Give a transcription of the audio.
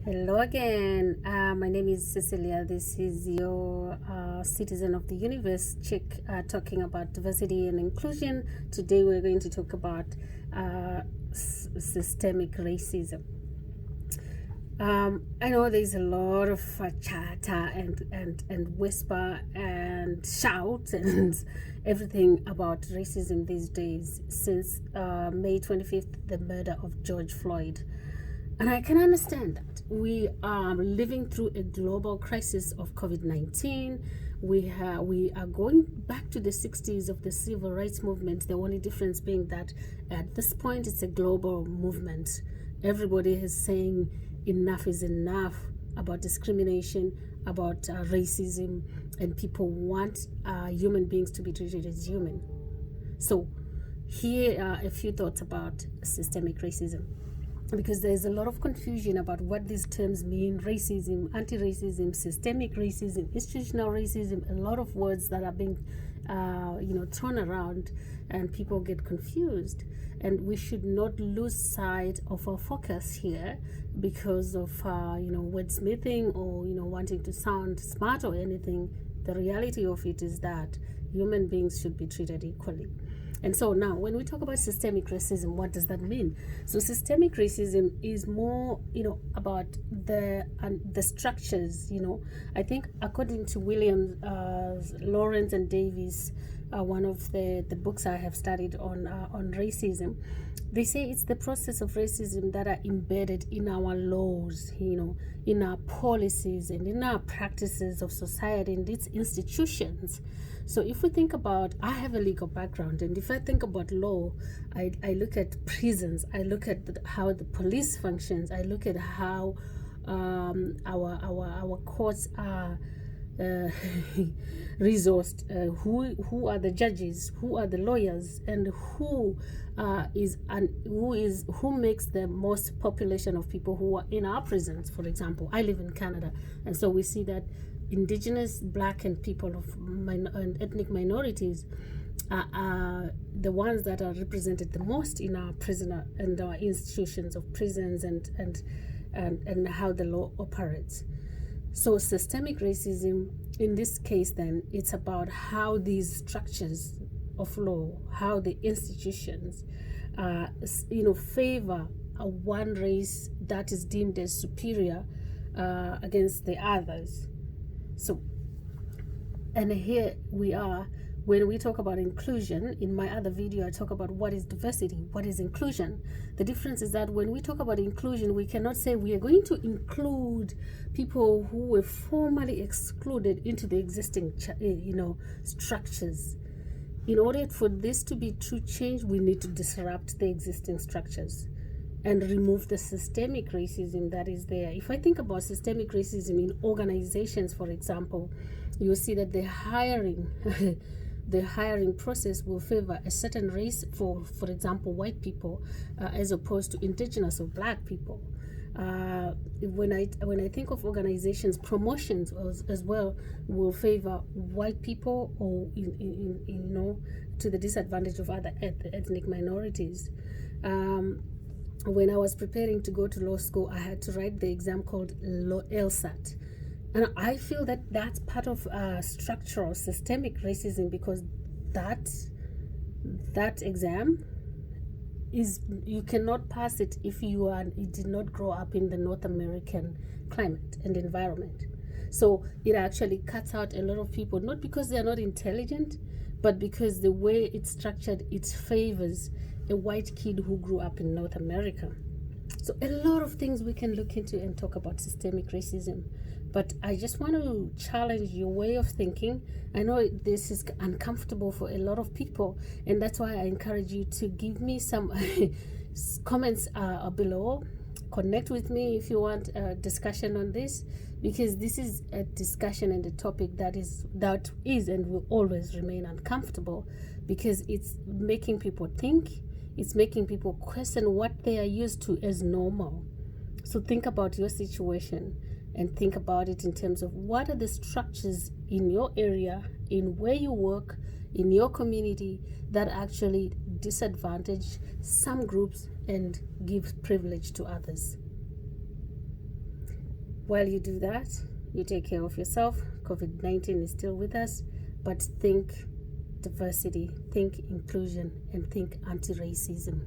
Hello again. My name is Cecilia. This is your Citizen of the Universe chick talking about diversity and inclusion. Today we're going to talk about systemic racism. I know there's a lot of chatter and whisper and shout and everything about racism these days since May 25th, the murder of George Floyd. And I can understand that. We are living through a global crisis of COVID-19. We are going back to the 60s of the civil rights movement, the only difference being that at this point it's a global movement. Everybody is saying enough is enough about discrimination, about racism, and people want human beings to be treated as human. So here are a few thoughts about systemic racism, because there's a lot of confusion about what these terms mean: racism, anti-racism, systemic racism, institutional racism, a lot of words that are being thrown around, and people get confused. And we should not lose sight of our focus here because of wordsmithing or wanting to sound smart or anything. The reality of it is that human beings should be treated equally. And so now when we talk about systemic racism, what does that mean? So systemic racism is more, about the structures, I think according to William Lawrence and Davis, one of the books I have studied on racism, they say it's the process of racism that are embedded in our laws, in our policies and in our practices of society and its institutions. So if we think about, I have a legal background, and if I think about law, I look at prisons, I look at how the police functions, I look at how our courts are resourced, who are the judges, who are the lawyers, and who makes the most population of people who are in our prisons. For example, I live in Canada, and so we see that Indigenous, Black, and people of and ethnic minorities are the ones that are represented the most in our prisoner and our institutions of prisons and how the law operates. So systemic racism in this case, then, it's about how these structures of law, how the institutions favor one race that is deemed as superior against the others. So, and here we are, when we talk about inclusion. In my other video I talk about what is diversity, what is inclusion. The difference is that when we talk about inclusion, we cannot say we are going to include people who were formerly excluded into the existing structures. In order for this to be true change, we need to disrupt the existing structures and remove the systemic racism that is there. If I think about systemic racism in organizations, for example, you'll see that the hiring the hiring process will favor a certain race, for example, white people, as opposed to indigenous or Black people. When I think of organizations, promotions as well will favor white people, or to the disadvantage of other ethnic minorities. When I was preparing to go to law school, I had to write the exam called LSAT. And I feel that that's part of structural systemic racism, because that exam is, you cannot pass it if you did not grow up in the North American climate and environment. So it actually cuts out a lot of people, not because they are not intelligent, but because the way it's structured, it favors a white kid who grew up in North America. So a lot of things we can look into and talk about systemic racism. But I just want to challenge your way of thinking. I know this is uncomfortable for a lot of people, and that's why I encourage you to give me some comments below. Connect with me if you want a discussion on this, because this is a discussion and a topic that is and will always remain uncomfortable, because it's making people think, it's making people question what they are used to as normal. So think about your situation and think about it in terms of what are the structures in your area, in where you work, in your community, that actually disadvantage some groups and give privilege to others. While you do that, you take care of yourself. COVID-19 is still with us, but think diversity, think inclusion, and think anti-racism.